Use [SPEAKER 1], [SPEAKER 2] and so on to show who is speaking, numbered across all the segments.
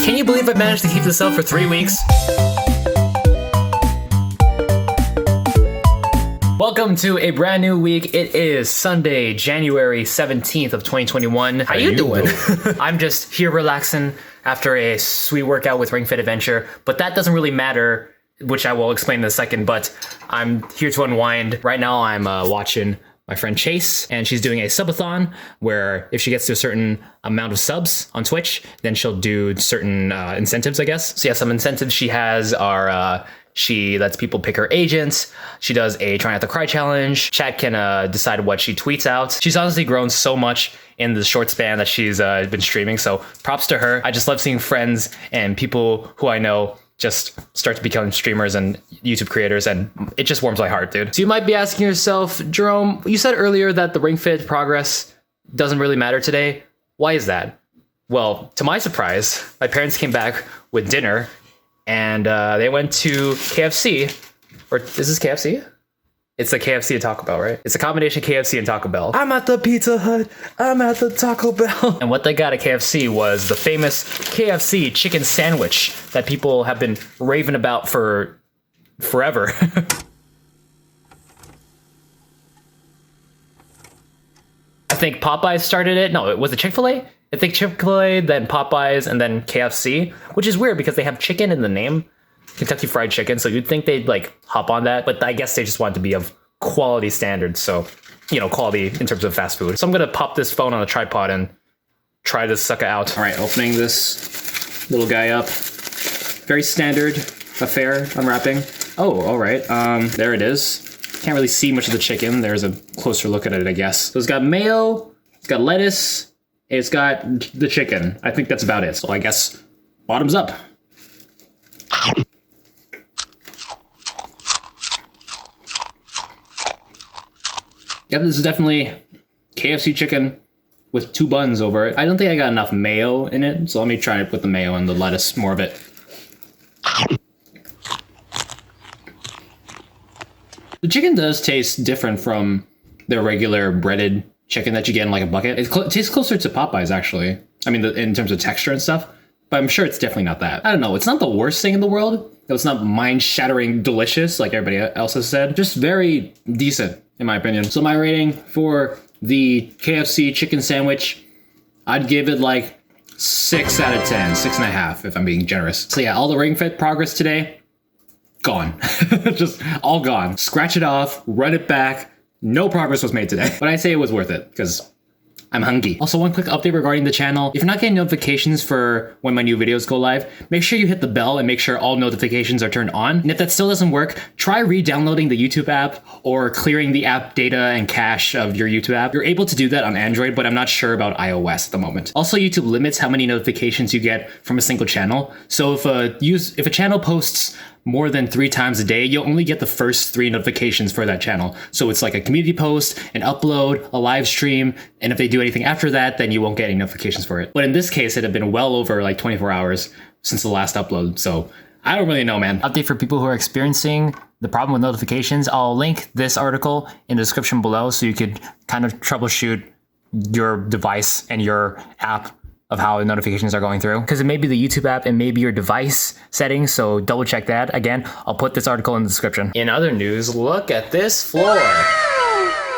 [SPEAKER 1] Can you believe I managed to keep this up for 3 weeks? Welcome to a brand new week. It is Sunday, January 17th of 2021. How you doing? I'm just here relaxing after a sweet workout with Ring Fit Adventure, but that doesn't really matter, which I will explain in a second, but I'm here to unwind. Right now I'm watching my friend Chase, and she's doing a subathon where if she gets to a certain amount of subs on Twitch, then she'll do certain incentives, I guess. So yeah, some incentives she has are she lets people pick her agents. She does a try not to cry challenge. Chat can decide what she tweets out. She's honestly grown so much in the short span that she's been streaming, so props to her. I just love seeing friends and people who I know just start to become streamers and YouTube creators, and it just warms my heart, dude. So you might be asking yourself, Jerome, you said earlier that the Ring Fit progress doesn't really matter today. Why is that? Well, to my surprise, my parents came back with dinner, and they went to KFC, or is this KFC? It's the KFC and Taco Bell, right? It's a combination of KFC and Taco Bell. I'm at the Pizza Hut. I'm at the Taco Bell. And what they got at KFC was the famous KFC chicken sandwich that people have been raving about for forever. I think Popeyes started it. No, was it Chick-fil-A? I think Chick-fil-A, then Popeyes, and then KFC, which is weird because they have chicken in the name. Kentucky Fried Chicken, so you'd think they'd like hop on that, but I guess they just want it to be of quality standards, so, you know, quality in terms of fast food. So I'm gonna pop this phone on a tripod and try this sucker out. All right, opening this little guy up. Very standard affair, unwrapping. Oh, all right, there it is. Can't really see much of the chicken. There's a closer look at it, I guess. So it's got mayo, it's got lettuce, it's got the chicken. I think that's about it, so I guess bottoms up. Yep, this is definitely KFC chicken with 2 buns over it. I don't think I got enough mayo in it, so let me try to put the mayo and the lettuce, more of it. The chicken does taste different from the regular breaded chicken that you get in like a bucket. It tastes closer to Popeyes, actually. I mean, in terms of texture and stuff, but I'm sure it's definitely not that. I don't know, it's not the worst thing in the world. It's not mind-shattering delicious like everybody else has said. Just very decent, in my opinion. So my rating for the KFC chicken sandwich, I'd give it like 6 out of 10, 6.5 if I'm being generous. So yeah, all the Ring Fit progress today, gone. Just all gone. Scratch it off, run it back. No progress was made today. But I say it was worth it because I'm hungry. Also, one quick update regarding the channel. If you're not getting notifications for when my new videos go live, make sure you hit the bell and make sure all notifications are turned on. And if that still doesn't work, try re-downloading the YouTube app or clearing the app data and cache of your YouTube app. You're able to do that on Android, but I'm not sure about iOS at the moment. Also, YouTube limits how many notifications you get from a single channel. So if a channel posts more than 3 times a day, you'll only get the first 3 notifications for that channel. So it's like a community post, an upload, a live stream, and if they do anything after that, then you won't get any notifications for it. But in this case, it had been well over like 24 hours since the last upload, so I don't really know, man. Update for people who are experiencing the problem with notifications, I'll link this article in the description below so you could kind of troubleshoot your device and your app of how the notifications are going through, because it may be the YouTube app and maybe your device settings, so double check that. Again, I'll put this article in the description. In other news, look at this floor.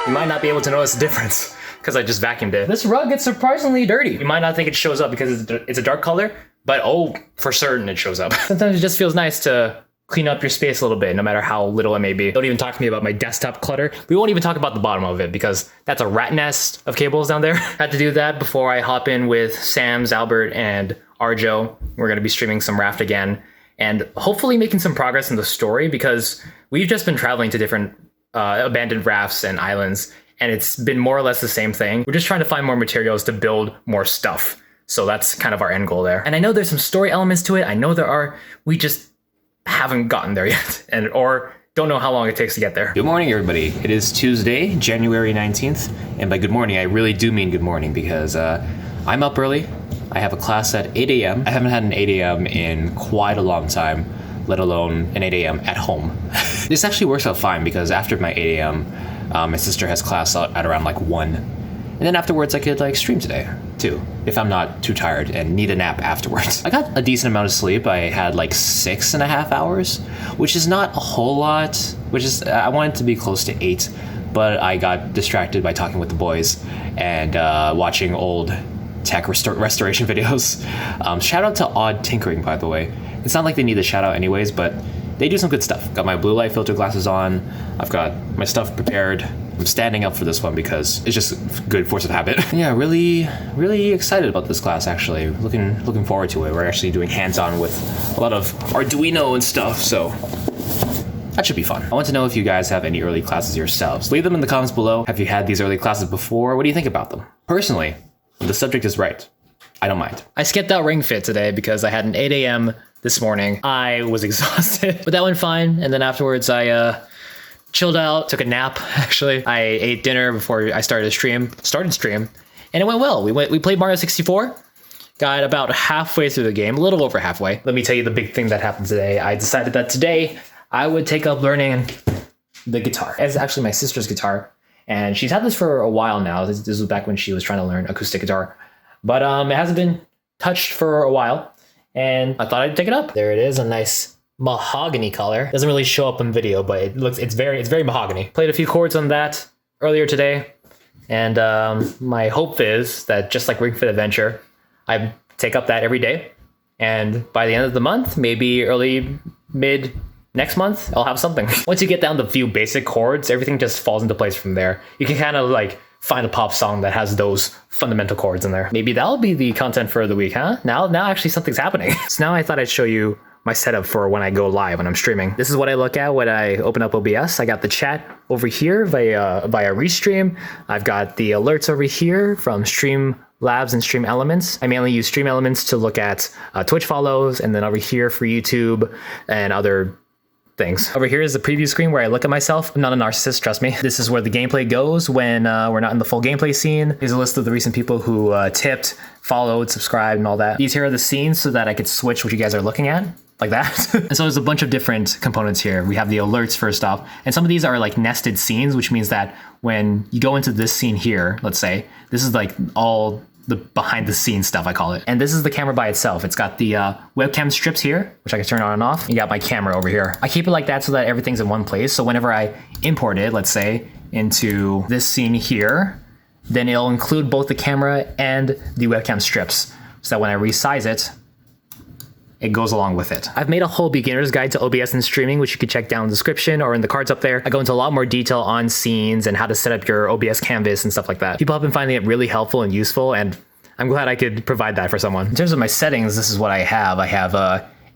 [SPEAKER 1] You might not be able to notice the difference because I just vacuumed it. This rug gets surprisingly dirty. You might not think it shows up because it's a dark color, but oh, for certain it shows up. Sometimes it just feels nice to clean up your space a little bit, no matter how little it may be. Don't even talk to me about my desktop clutter. We won't even talk about the bottom of it because that's a rat nest of cables down there. Had to do that before I hop in with Sam's, Albert, and Arjo. We're gonna be streaming some Raft again and hopefully making some progress in the story because we've just been traveling to different abandoned rafts and islands, and it's been more or less the same thing. We're just trying to find more materials to build more stuff. So that's kind of our end goal there. And I know there's some story elements to it. I know there are. We just haven't gotten there yet, or don't know how long it takes to get there. Good morning, everybody. It is Tuesday, January 19th, and by good morning, I really do mean good morning because I'm up early. I have a class at 8 a.m. I haven't had an 8 a.m. in quite a long time, let alone an 8 a.m. at home. This actually works out fine because after my 8 a.m., my sister has class at around like 1, and then afterwards I could like stream today. too, if I'm not too tired and need a nap afterwards. I got a decent amount of sleep. I had like 6.5 hours, which is not a whole lot, I wanted to be close to 8, but I got distracted by talking with the boys and watching old tech restoration videos. Shout out to Odd Tinkering, by the way. It's not like they need a shout out anyways, but they do some good stuff. Got my blue light filter glasses on. I've got my stuff prepared. I'm standing up for this one because it's just good force of habit. Yeah, really excited about this class, actually. Looking forward to it. We're actually doing hands-on with a lot of Arduino and stuff, so that should be fun. I want to know if you guys have any early classes yourselves. Leave them in the comments below. Have you had these early classes before? What do you think about them? Personally, when the subject is right, I don't mind. I skipped out Ring Fit today because I had an 8 a.m. this morning. I was exhausted, but that went fine. And then afterwards, I chilled out, took a nap, actually. I ate dinner before I started stream, and it went well. We played Mario 64, got about halfway through the game, a little over halfway. Let me tell you the big thing that happened today. I decided that today I would take up learning the guitar. It's actually my sister's guitar, and she's had this for a while now. This was back when she was trying to learn acoustic guitar, but it hasn't been touched for a while, and I thought I'd take it up. There it is, a nice mahogany color. Doesn't really show up in video, but it's very mahogany. Played a few chords on that earlier today, and my hope is that just like Ring Fit Adventure, I take up that every day, and by the end of the month, maybe early mid next month, I'll have something. Once you get down to a few basic chords, everything just falls into place from there. You can kind of like find a pop song that has those fundamental chords in there. Maybe that'll be the content for the week, huh? Now actually something's happening. So now I thought I'd show you my setup for when I go live, when I'm streaming. This is what I look at when I open up OBS. I got the chat over here via Restream. I've got the alerts over here from Streamlabs and Stream Elements. I mainly use Stream Elements to look at Twitch follows, and then over here for YouTube and other things. Over here is the preview screen where I look at myself. I'm not a narcissist, trust me. This is where the gameplay goes when we're not in the full gameplay scene. Here's a list of the recent people who tipped, followed, subscribed, and all that. These here are the scenes so that I could switch what you guys are looking at, like that. And so there's a bunch of different components here. We have the alerts first off, and some of these are like nested scenes, which means that when you go into this scene here, let's say, this is like all the behind the scenes stuff, I call it. And this is the camera by itself. It's got the webcam strips here, which I can turn on and off. You got my camera over here. I keep it like that so that everything's in one place. So whenever I import it, let's say, into this scene here, then it'll include both the camera and the webcam strips. So that when I resize it, it goes along with it. I've made a whole beginner's guide to OBS and streaming, which you can check down in the description or in the cards up there. I go into a lot more detail on scenes and how to set up your OBS canvas and stuff like that. People have been finding it really helpful and useful, and I'm glad I could provide that for someone. In terms of my settings, this is what I have. I have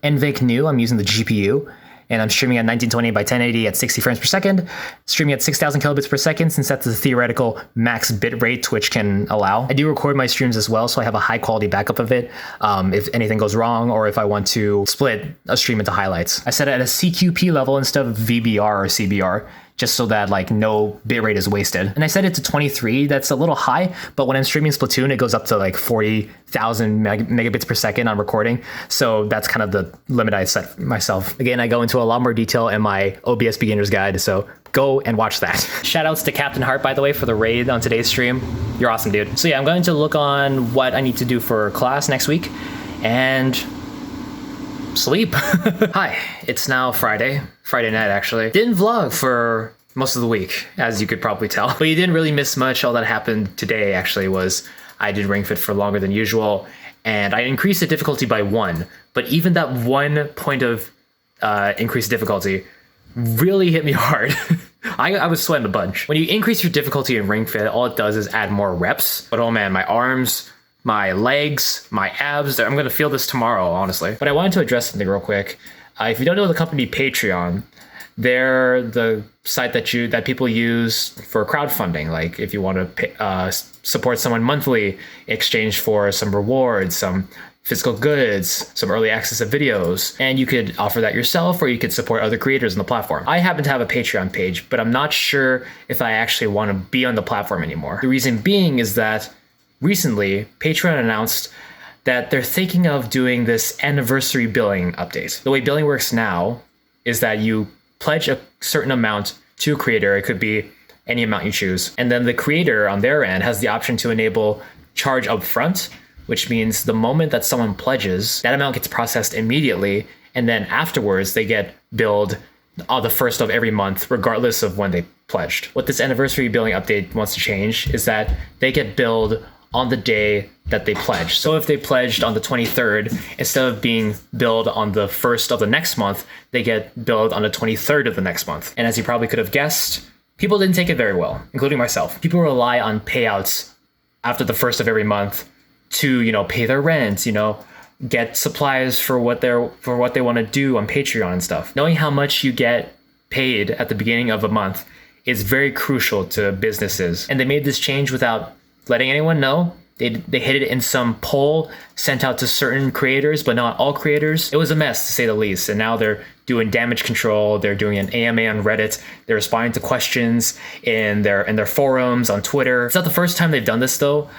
[SPEAKER 1] NVENC new. I'm using the GPU, and I'm streaming at 1920 by 1080 at 60 frames per second, streaming at 6,000 kilobits per second, since that's the theoretical max bit rate Twitch can allow. I do record my streams as well, so I have a high quality backup of it if anything goes wrong, or if I want to split a stream into highlights. I set it at a CQP level instead of VBR or CBR, just so that like no bitrate is wasted. And I set it to 23, that's a little high, but when I'm streaming Splatoon, it goes up to like 40,000 megabits per second on recording. So that's kind of the limit I set myself. Again, I go into a lot more detail in my OBS beginner's guide, so go and watch that. Shout outs to Captain Hart, by the way, for the raid on today's stream. You're awesome, dude. So yeah, I'm going to look on what I need to do for class next week and sleep. Hi, it's now Friday night actually. Didn't vlog for most of the week, as you could probably tell, but you didn't really miss much. All that happened today actually was I did Ring Fit for longer than usual, and I increased the difficulty by 1, but even that 1 point of increased difficulty really hit me hard. I was sweating a bunch. When you increase your difficulty in Ring Fit, all it does is add more reps, but oh man, my arms, my legs, my abs, I'm gonna feel this tomorrow, honestly. But I wanted to address something real quick. If you don't know the company Patreon, they're the site that people use for crowdfunding. Like if you want to support someone monthly in exchange for some rewards, some physical goods, some early access of videos, and you could offer that yourself, or you could support other creators on the platform. I happen to have a Patreon page, but I'm not sure if I actually want to be on the platform anymore. The reason being is that recently, Patreon announced that they're thinking of doing this anniversary billing update. The way billing works now is that you pledge a certain amount to a creator. It could be any amount you choose. And then the creator on their end has the option to enable
[SPEAKER 2] charge up front, which means the moment that someone pledges, that amount gets processed immediately, and then afterwards they get billed on the first of every month, regardless of when they pledged. What this anniversary billing update wants to change is that they get billed on the day that they pledged. So if they pledged on the 23rd, instead of being billed on the 1st of the next month, they get billed on the 23rd of the next month. And as you probably could have guessed, people didn't take it very well, including myself. People rely on payouts after the 1st of every month to, pay their rent, get supplies for what they want to do on Patreon and stuff. Knowing how much you get paid at the beginning of a month is very crucial to businesses. And they made this change without letting anyone know. They hid it in some poll sent out to certain creators, but not all creators. It was a mess, to say the least. And now they're doing damage control. They're doing an AMA on Reddit. They're responding to questions in their forums on Twitter. It's not the first time they've done this, though.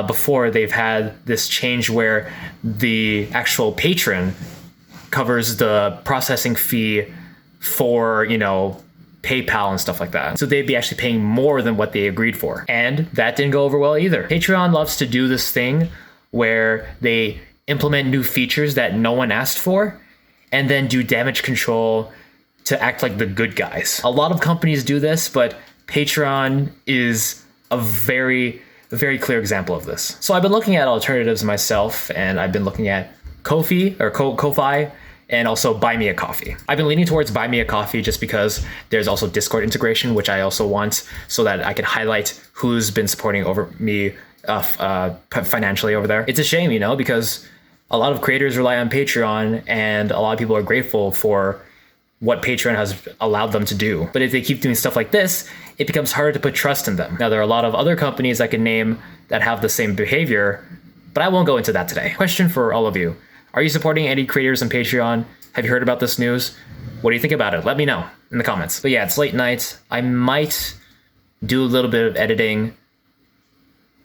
[SPEAKER 2] Before, they've had this change where the actual patron covers the processing fee for, PayPal and stuff like that. So they'd be actually paying more than what they agreed for. And that didn't go over well either. Patreon loves to do this thing where they implement new features that no one asked for and then do damage control to act like the good guys. A lot of companies do this, but Patreon is a very clear example of this. So I've been looking at alternatives myself, and I've been looking at Ko-fi, and also Buy Me a Coffee. I've been leaning towards Buy Me a Coffee just because there's also Discord integration, which I also want so that I can highlight who's been supporting over me financially over there. It's a shame, because a lot of creators rely on Patreon and a lot of people are grateful for what Patreon has allowed them to do. But if they keep doing stuff like this, it becomes harder to put trust in them. Now, there are a lot of other companies I can name that have the same behavior, but I won't go into that today. Question for all of you. Are you supporting any creators on Patreon? Have you heard about this news? What do you think about it? Let me know in the comments. But yeah, it's late night. I might do a little bit of editing,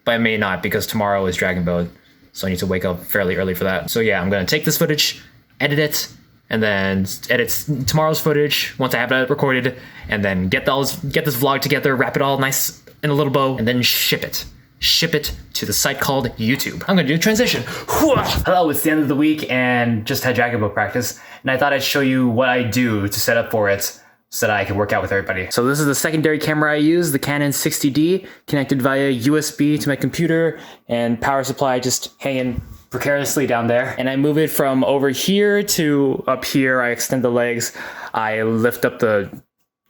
[SPEAKER 2] but I may not because tomorrow is Dragon Boat. So I need to wake up fairly early for that. So yeah, I'm going to take this footage, edit it, and then edit tomorrow's footage once I have it recorded, and then get this vlog together, wrap it all nice in a little bow, and then ship it. Ship it to the site called YouTube. I'm gonna do a transition. Hello, it's the end of the week and just had Dragon Boat practice, and I thought I'd show you what I do to set up for it so that I can work out with everybody. So this is the secondary camera I use, the Canon 60D, connected via USB to my computer, and power supply just hanging precariously down there. And I move it from over here to up here. I extend the legs. I lift up the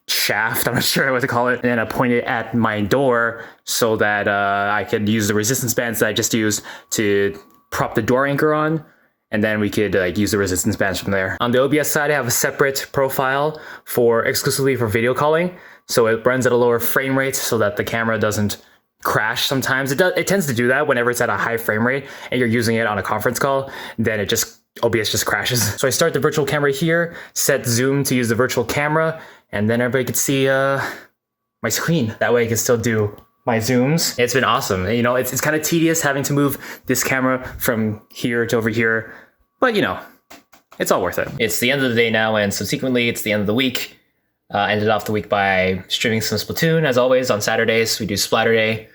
[SPEAKER 2] shaft, I'm not sure what to call it, and then I point it at my door so that I could use the resistance bands that I just used to prop the door anchor on, and then we could use the resistance bands from there. On the OBS side, I have a separate profile exclusively for video calling, so it runs at a lower frame rate so that the camera doesn't crash sometimes. It tends to do that whenever it's at a high frame rate and you're using it on a conference call, then OBS just crashes. So I start the virtual camera here, set zoom to use the virtual camera, and then everybody could see my screen. That way I can still do my zooms. It's been awesome. It's kind of tedious having to move this camera from here to over here, but it's all worth it. It's the end of the day now, and subsequently it's the end of the week. Ended off the week by streaming some Splatoon. As always, on Saturdays, we do Splatter Day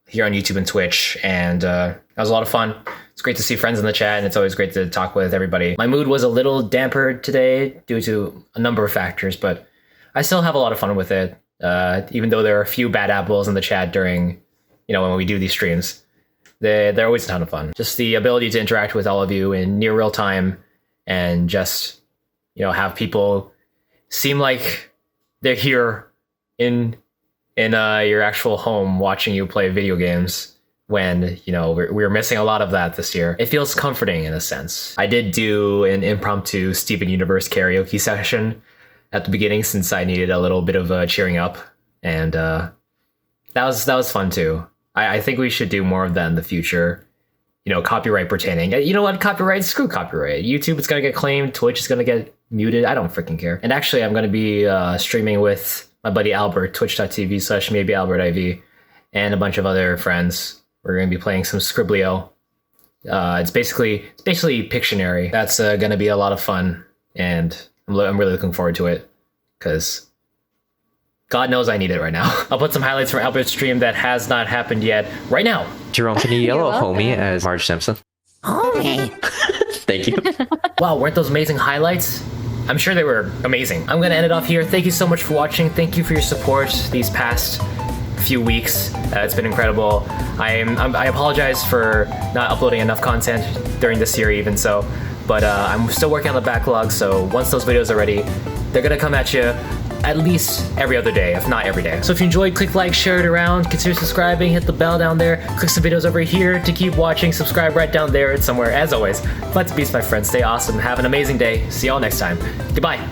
[SPEAKER 2] here on YouTube and Twitch, and that was a lot of fun. It's great to see friends in the chat, and it's always great to talk with everybody. My mood was a little dampered today due to a number of factors, but I still have a lot of fun with it, even though there are a few bad apples in the chat during, when we do these streams. They're always a ton of fun. Just the ability to interact with all of you in near real time and just, have people seem like they're here in your actual home watching you play video games when, we're missing a lot of that this year. It feels comforting in a sense. I did do an impromptu Steven Universe karaoke session at the beginning since I needed a little bit of cheering up, and that was fun too. I think we should do more of that in the future. Copyright pertaining. You know what? Copyright? Screw copyright. YouTube is gonna get claimed. Twitch is gonna get muted. I don't freaking care. And actually, I'm gonna be streaming with my buddy Albert, twitch.tv/maybealbertiv, and a bunch of other friends. We're gonna be playing some Scriblio. It's basically Pictionary. That's gonna be a lot of fun, and I'm really looking forward to it because God knows I need it right now. I'll put some highlights from Albert's stream that has not happened yet right now.
[SPEAKER 3] Jerome, can you yell at
[SPEAKER 4] You're
[SPEAKER 3] homie
[SPEAKER 4] welcome.
[SPEAKER 3] as Marge Simpson?
[SPEAKER 4] Homie.
[SPEAKER 3] Thank you.
[SPEAKER 2] Wow, weren't those amazing highlights? I'm sure they were amazing. I'm gonna end it off here. Thank you so much for watching. Thank you for your support these past few weeks. It's been incredible. I apologize for not uploading enough content during this year even so, but I'm still working on the backlog, so once those videos are ready, they're gonna come at you at least every other day, if not every day. So if you enjoyed, click like, share it around, consider subscribing, hit the bell down there, click some videos over here to keep watching, subscribe right down there, it's somewhere. As always, let's be my friends, stay awesome, have an amazing day, see y'all next time. Goodbye.